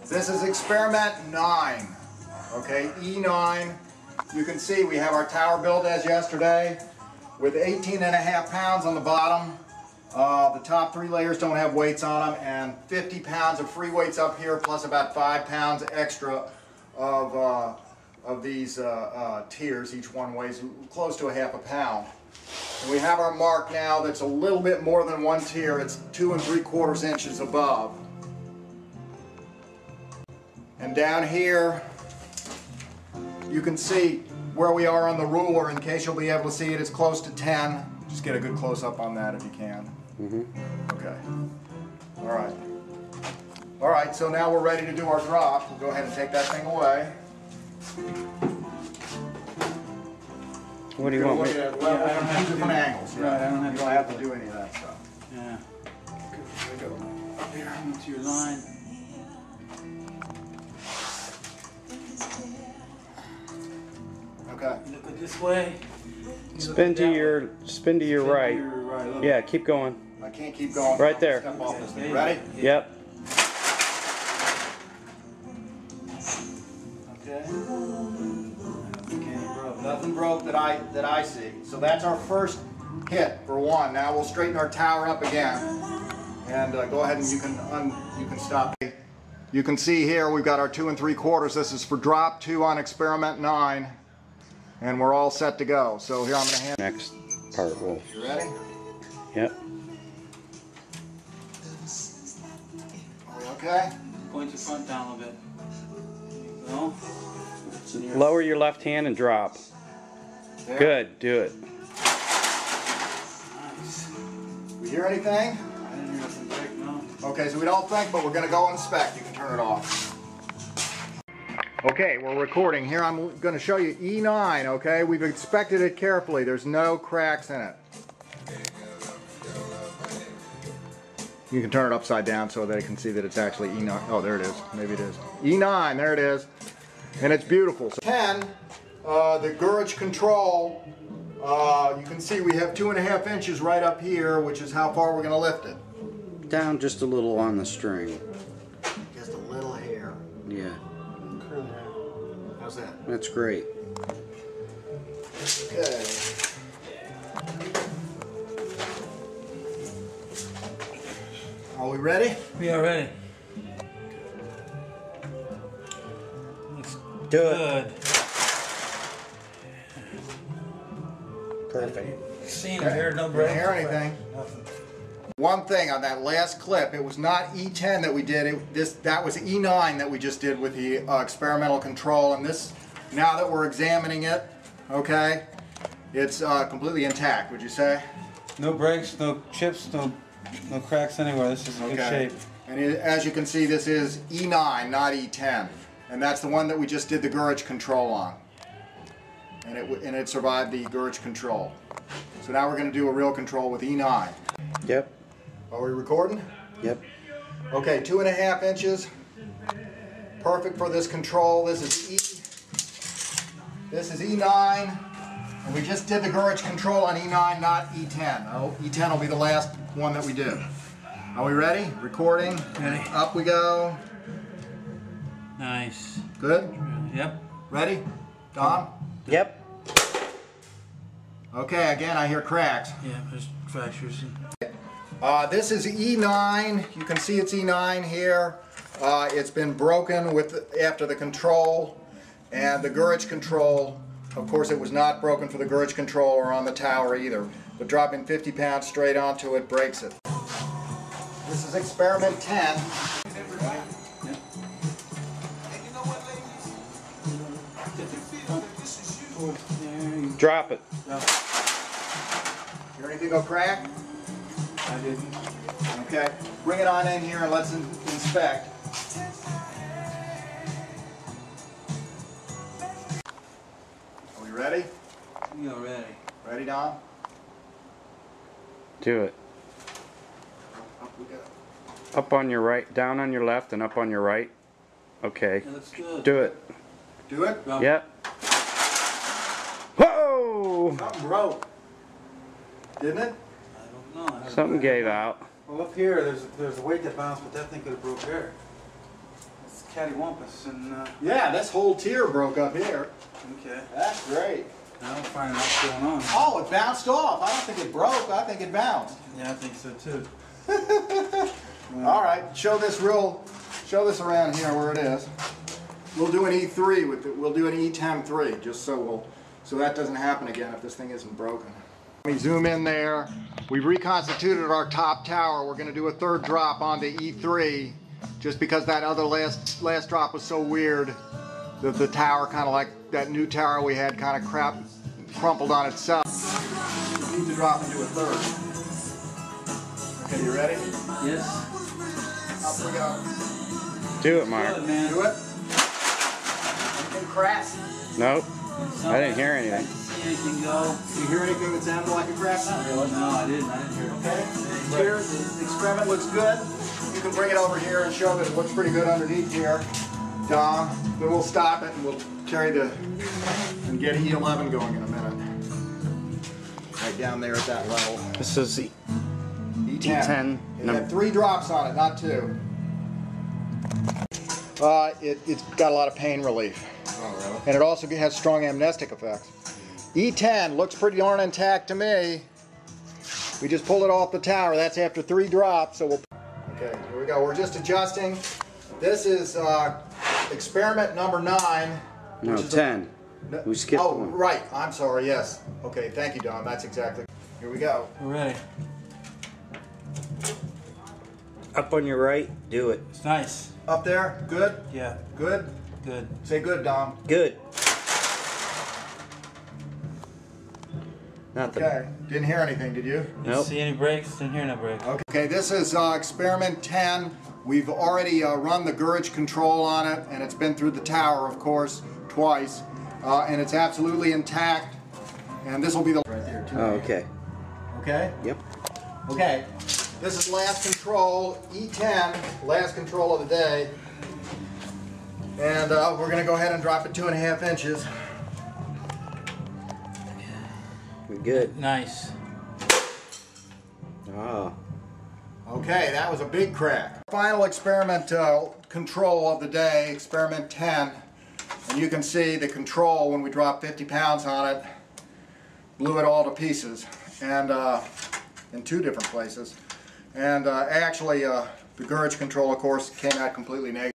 This is experiment 9. Okay, E9. You can see we have our tower built as yesterday with 18.5 pounds on the bottom. The top 3 layers don't have weights on them, and 50 pounds of free weights up here, plus about 5 pounds extra of these tiers. Each one weighs close to ½ a pound. And we have our mark now that's a little bit more than 1 tier. It's 2 3/4 inches above. And down here, you can see where we are on the ruler. In case you'll be able to see it, it's close to 10. Just get a good close-up on that if you can. Okay. All right. All right, so now we're ready to do our drop. We'll go ahead and take that thing away. What do you want? Look at it. Well, I don't have 2 different to, angles. Right, I don't have you to don't have to do any of that stuff. Yeah. There we go. Up here, into your line. Okay. Look it this way. Spin to your right. Right. Yeah, keep going. I can't keep going. Right there. Step off this thing. Ready? Yep. Okay. Nothing broke that I see. So that's our first hit for 1. Now we'll straighten our tower up again, and go ahead and you can stop. You can see here we've got our 2 3/4. This is for drop 2 on experiment 9, and we're all set to go. So here I'm going to hand. Next part, Wolf. You ready? Yep. Are we okay? Point your front down a little bit. There you go. Lower your left hand and drop. There. Good. Do it. Nice. We hear anything? I didn't hear nothing break, no. Okay, so we don't think, but we're going to go inspect. You can turn it off. Okay, we're recording. Here I'm going to show you E9, okay? We've inspected it carefully. There's no cracks in it. You can turn it upside down so they can see that it's actually E9. Oh, there it is. Maybe it is. E9, there it is. And it's beautiful. So 10, the gauge control, you can see we have 2.5 inches right up here, which is how far we're going to lift it. Down just a little on the string. Just a little hair. Yeah. How's that? That's great. Okay. Are we ready? We are ready. Looks Do it. good. Perfect. Seen it here, no Didn't break. hear anything. Nothing. One thing on that last clip, it was not E10 that we did. That was E9 that we just did with the experimental control. And this, now that we're examining it, okay, it's completely intact. Would you say? No breaks, no chips, no cracks anywhere. This is in good shape. And as you can see, this is E9, not E10, and that's the one that we just did the gauge control on. And it survived the gauge control. So now we're going to do a real control with E9. Yep. Are we recording? Yep. Okay, 2.5 inches. Perfect for this control. This is E9, and we just did the gauge control on E9, not E10. Oh, E10 will be the last one that we do. Are we ready? Recording. Ready. Up we go. Nice. Good. Yep. Ready? Don? Yep. Okay, again I hear cracks. Yeah, there's fractures. This is E9. You can see it's E9 here. It's been broken after the control, and the gauge control, of course it was not broken for the gauge control or on the tower either. But dropping 50 pounds straight onto it breaks it. This is experiment 10. Drop it. Hear anything go crack? I didn't. Okay, bring it on in here and let's inspect. Are we ready? We are ready. Ready, Don? Do it. Up we go. Up on your right, down on your left, and up on your right. Okay. That looks good. Do it. Do it? Yep. Whoa! Something broke. Didn't it? I don't know. Something gave out. Well, up here, there's a weight that bounced, but that thing could have broke there. It's cattywampus and. Yeah, this whole tier broke up here. Okay. That's great. Now I'm finding out what's going on. Oh, it bounced off. I don't think it broke. I think it bounced. Yeah, I think so too. All right, show this around here where it is. We'll do an E3 with it. We'll do an E10-3 just so that doesn't happen again if this thing isn't broken. Let me zoom in there. We've reconstituted our top tower. We're going to do a third drop onto E3 just because that other last drop was so weird. The tower, kind of like that new tower we had, kind of crumpled on itself. We need to drop into a third. Okay, you ready? Yes. Up we go. Do it, Mark. Good, man. Do it. Anything crack? Nope. I didn't hear anything. See anything go? Do you hear anything that sounded like a crack? Not really. No, I didn't hear it. Okay. Here, the experiment looks good. You can bring it over here and show that it looks pretty good underneath here, Dom. Then we'll stop it and we'll carry and get E11 going in a minute. Right down there at that level. This is the E10. It had 3 drops on it, not 2. It's got a lot of pain relief. Oh, really? And it also has strong amnestic effects. E10 looks pretty darn intact to me. We just pulled it off the tower. That's after 3 drops. So we'll. Okay, here we go. We're just adjusting. This is experiment number 9. No, 10. We skipped one. Right. I'm sorry. Yes. Okay. Thank you, Don. That's exactly. Here we go. We're ready. Up on your right, do it. It's nice. Up there. Good. Yeah. Good. Good. Say good, Dom. Good. Nothing. Okay. Didn't hear anything, did you? Didn't see any breaks? Didn't hear no break. Okay, this is experiment 10. We've already run the gurge control on it, and it's been through the tower, of course, twice. And it's absolutely intact. And this will be the right there too. Oh, okay. Okay? Yep. Okay. This is last control, E10, last control of the day. And we're going to go ahead and drop it 2.5 inches. We're good. Nice. Oh. Okay, that was a big crack. Final experiment control of the day, experiment 10. And you can see the control when we dropped 50 pounds on it, blew it all to pieces, and in 2 different places. And actually, the gurge control, of course, came out completely negative.